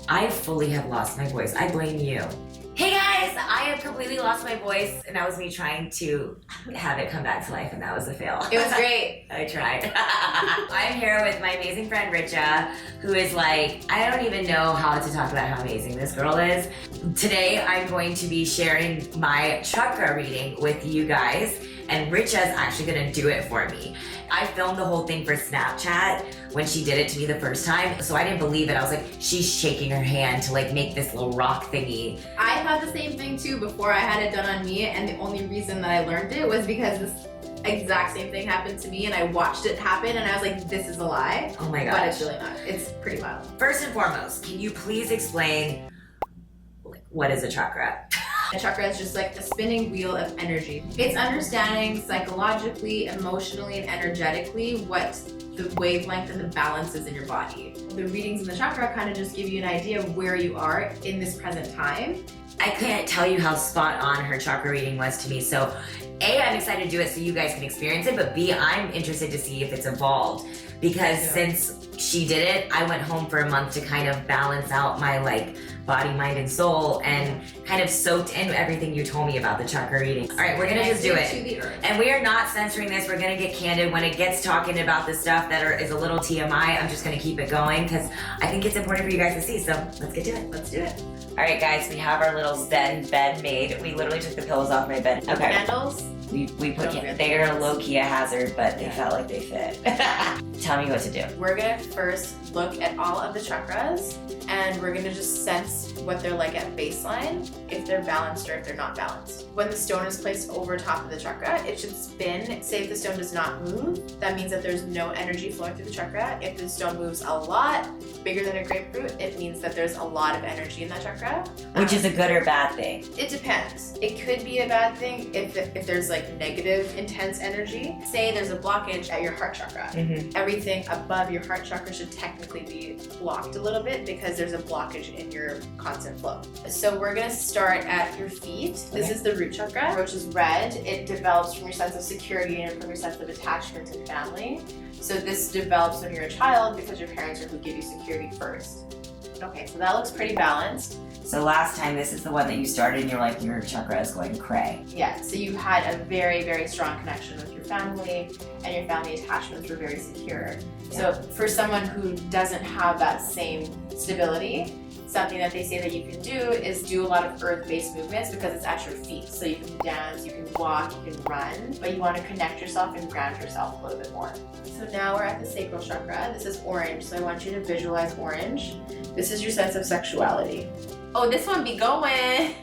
I fully have lost my voice. I blame you. Hey guys, I have completely lost my voice, and that was me trying to have it come back to life, and that was a fail. It was great. I tried. I'm here with my amazing friend Richa, who is like, I don't even know how to talk about how amazing this girl is. Today, I'm going to be sharing my chakra reading with you guys, and Richa's actually gonna do it for me. I filmed the whole thing for Snapchat when she did it to me the first time, so I didn't believe it. I was like, she's shaking her hand to like make this little rock thingy. I thought the same thing too before I had it done on me, and the only reason that I learned it was because this exact same thing happened to me, and I watched it happen, and I was like, this is a lie. Oh my gosh. But it's really not. It's pretty wild. First and foremost, can you please explain what is a chakra? A chakra is just like a spinning wheel of energy. It's understanding psychologically, emotionally, and energetically what the wavelength and the balance is in your body. The readings in the chakra kind of just give you an idea of where you are in this present time. I can't tell you how spot on her chakra reading was to me. So A, I'm excited to do it so you guys can experience it, but B, I'm interested to see if it's evolved. Because since she did it, I went home for a month to kind of balance out my like body, mind, and soul, and kind of soaked in everything you told me about the chakra reading. All right, we're gonna just do it. And we are not censoring this. We're gonna get candid. When it gets talking about the stuff that is a little TMI, I'm just gonna keep it going because I think it's important for you guys to see. So let's get to it. Let's do it. All right, guys, we have our little Zen bed made. We literally took the pillows off my bed. Okay. Candles? We put they are low-key a hazard, but they felt like they fit. Tell me what to do. We're gonna first look at all of the chakras, and we're gonna just sense what they're like at baseline, if they're balanced or if they're not balanced. When the stone is placed over top of the chakra, it should spin. Say if the stone does not move, that means that there's no energy flowing through the chakra. If the stone moves a lot, bigger than a grapefruit, it means that there's a lot of energy in that chakra. Which is a good or bad thing? It depends. It could be a bad thing if there's like negative, intense energy. Say there's a blockage at your heart chakra. Everything above your heart chakra should technically be blocked a little bit because there's a blockage in your constant flow. So we're gonna start at your feet. This is the root chakra, which is red. It develops from your sense of security and from your sense of attachment to family. So this develops when you're a child because your parents are who give you security first. Okay, so that looks pretty balanced. So last time, this is the one that you started and you're like, your chakra is going cray. Yeah, so you had a very, very strong connection with your family, and your family attachments were very secure. So for someone who doesn't have that same stability, something that they say that you can do is do a lot of earth-based movements because it's at your feet. So you can dance, you can walk, you can run, but you want to connect yourself and ground yourself a little bit more. So now we're at the sacral chakra. This is orange, so I want you to visualize orange. This is your sense of sexuality. Oh, this one be going.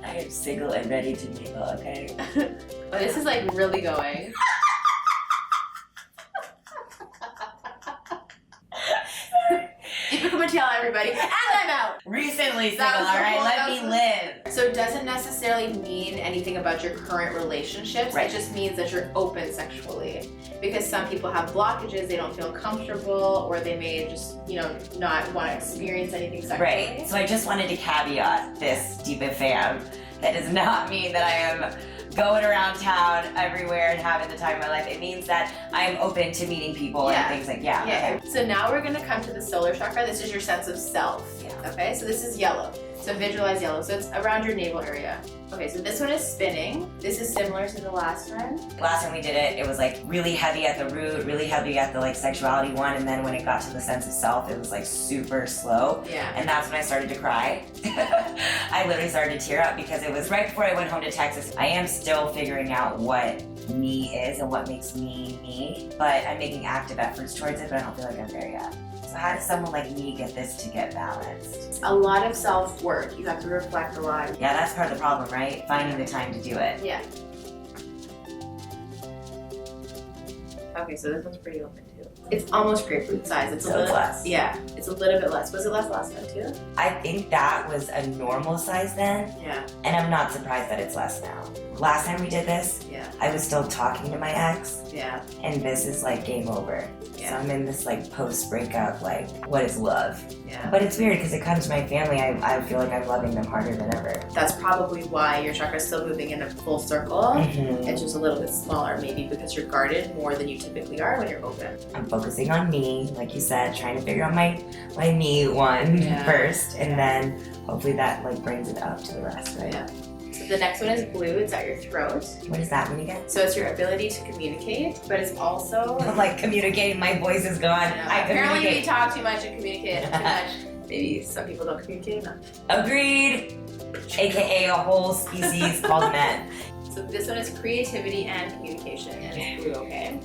I am single and ready to mingle, okay? Oh, this is like really going. Deepica Mutyala, everybody, and I'm out. Recently single, all right? Let me live. So it doesn't necessarily mean anything about your current relationships. Right. It just means that you're open sexually. Because some people have blockages, they don't feel comfortable, or they may just, not want to experience anything sexually. Right. So I just wanted to caveat this, Deepa fam. That does not mean that I am going around town everywhere and having the time of my life. It means that I am open to meeting people and things like, okay. So now we're gonna come to the solar chakra. This is your sense of self. Okay, so this is yellow. So visualize yellow. So it's around your navel area. Okay, so this one is spinning. This is similar to the last time. Last time we did it, it was like really heavy at the root, really heavy at the like sexuality one, and then when it got to the sense of self, it was like super slow. Yeah. And that's when I started to cry. I literally started to tear up because it was right before I went home to Texas. I am still figuring out what me is and what makes me me, but I'm making active efforts towards it, but I don't feel like I'm there yet. So how does someone like me get this to get balanced? A lot of self-work. You have to reflect a lot. Yeah, that's part of the problem, right? Finding the time to do it. Yeah. Okay, so this one's pretty open too. It's almost grapefruit size. It's a little less. Yeah, it's a little bit less. Was it less last time too? I think that was a normal size then. Yeah. And I'm not surprised that it's less now. Last time we did this, I was still talking to my ex. Yeah. And this is like game over. Yeah. So I'm in this like post-breakup, like, what is love? Yeah. But it's weird because it comes to my family, I feel like I'm loving them harder than ever. That's probably why your chakra is still moving in a full circle. Mm-hmm. It's just a little bit smaller, maybe because you're guarded more than you typically are when you're open. I'm focusing on me, like you said, trying to figure out my me one first, and then hopefully that like brings it up to the rest, right? Yeah. So the next one is blue. It's at your throat. What does that mean again? So it's your ability to communicate, but it's also I'm like communicating. My voice is gone. I apparently communicate. we talk too much and communicate too much. Maybe some people don't communicate enough. Agreed. AKA a whole species called men. So this one is creativity and communication, and it's blue, okay?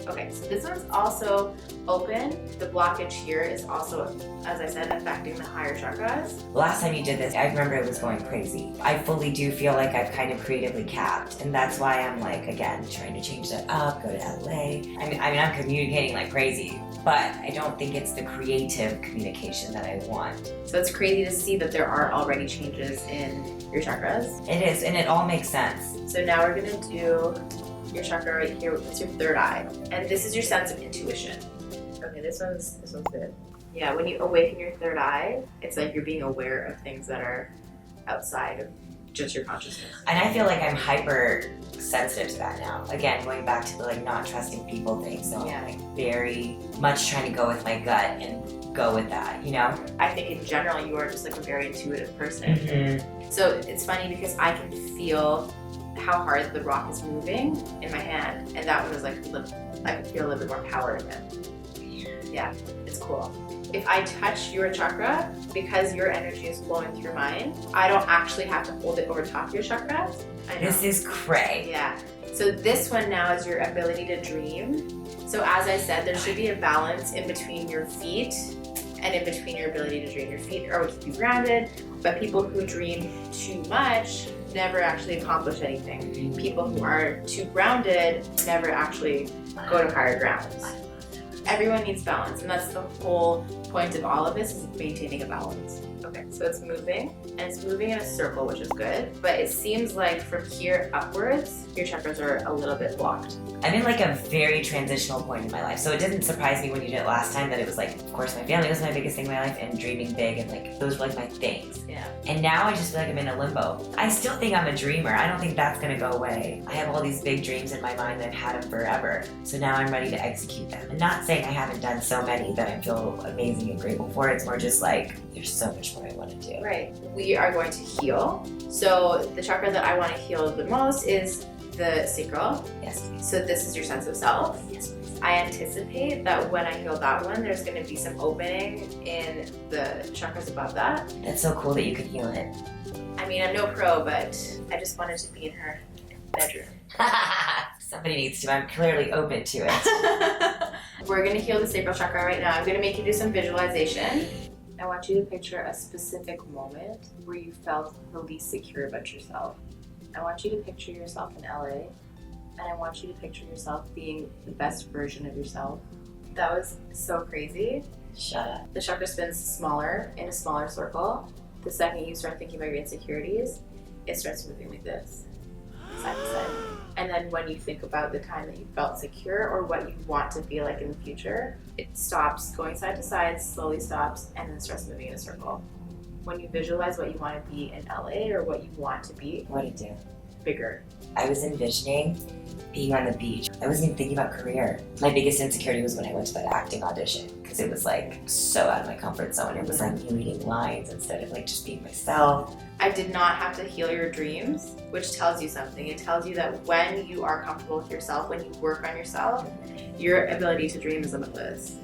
Okay, so this one's also open. The blockage here is also, as I said, affecting the higher chakras. Last time you did this, I remember it was going crazy. I fully do feel like I've kind of creatively capped, and that's why I'm like, again, trying to change that up, go to LA. I mean, I'm communicating like crazy, but I don't think it's the creative communication that I want. So it's crazy to see that there are already changes in your chakras. It is, and it all makes sense. So now we're gonna do your chakra right here. It's your third eye, and this is your sense of intuition. Okay, this one's good. Yeah, when you awaken your third eye, it's like you're being aware of things that are outside of just your consciousness. And I feel like I'm hyper sensitive to that now. Again, going back to the like not trusting people thing. So I'm like very much trying to go with my gut and go with that, you know? I think in general you are just like a very intuitive person. Mm-hmm. So it's funny because I can feel how hard the rock is moving in my hand, and that one was like, I could feel a little bit more power in it. Yeah, it's cool. If I touch your chakra, because your energy is flowing through mine, I don't actually have to hold it over top of your chakra. I know. This is cray. Yeah. So this one now is your ability to dream. So as I said, there should be a balance in between your feet and in between your ability to dream. Your feet are what keep you grounded, but people who dream too much never actually accomplish anything. People who are too grounded never actually go to higher grounds. Everyone needs balance, and that's the whole point of all of this, is maintaining a balance. Okay, so it's moving, and it's moving in a circle, which is good, but it seems like from here upwards, your chakras are a little bit blocked. I'm in like a very transitional point in my life, so it didn't surprise me when you did it last time that it was like, of course, my family was my biggest thing in my life, and dreaming big, and like those were like my things. Yeah. And now I just feel like I'm in a limbo. I still think I'm a dreamer. I don't think that's gonna go away. I have all these big dreams in my mind that I've had them forever. So now I'm ready to execute them. And not saying I haven't done so many that I feel amazing and grateful for. It's more just like, there's so much more I want to do. Right. We are going to heal. So the chakra that I want to heal the most is the sacral. Yes, please. So this is your sense of self. Yes, please. I anticipate that when I heal that one, there's going to be some opening in the chakras above that. That's so cool that you could heal it. I mean, I'm no pro, but I just wanted to be in her bedroom. Somebody needs to. I'm clearly open to it. We're going to heal the sacral chakra right now. I'm going to make you do some visualization. I want you to picture a specific moment where you felt the least secure about yourself. I want you to picture yourself in LA, and I want you to picture yourself being the best version of yourself. That was so crazy. Shut up. The chakra spins smaller in a smaller circle. The second you start thinking about your insecurities, it starts moving like this, side to side. And then when you think about the time that you felt secure or what you want to feel like in the future, it stops going side to side, slowly stops, and then starts moving in a circle. When you visualize what you want to be in LA or what you want to be, What did you do? bigger. I was envisioning being on the beach. I wasn't even thinking about career. My biggest insecurity was when I went to that acting audition, because it was like so out of my comfort zone. It was like me reading lines instead of like just being myself. I did not have to heal your dreams, which tells you something. It tells you that when you are comfortable with yourself, when you work on yourself, your ability to dream is limitless.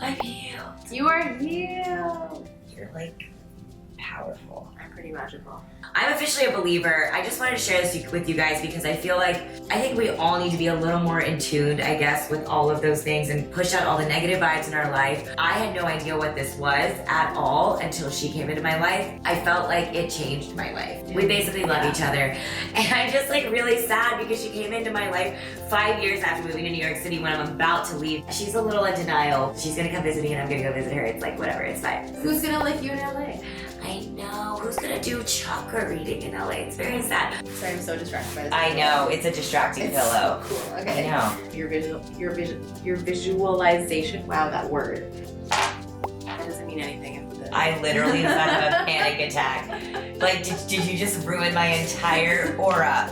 I'm healed. You are healed. You're like powerful. I'm pretty magical. I'm officially a believer. I just wanted to share this with you guys because I feel like I think we all need to be a little more in tune, I guess, with all of those things and push out all the negative vibes in our life. I had no idea what this was at all until she came into my life. I felt like it changed my life. We basically love each other. And I'm just like really sad because she came into my life 5 years after moving to New York City when I'm about to leave. She's a little in denial. She's gonna come visit me and I'm gonna go visit her. It's like, whatever, it's fine. Who's gonna like you in LA? I know. Who's gonna do chakra reading in LA? It's very sad. Sorry, I'm so distracted by this. I know. It's a distracting It's pillow. so cool. Okay. I know. Your visualization. Wow, that word. That doesn't mean anything. I literally was out of a panic attack. Like, did you just ruin my entire aura?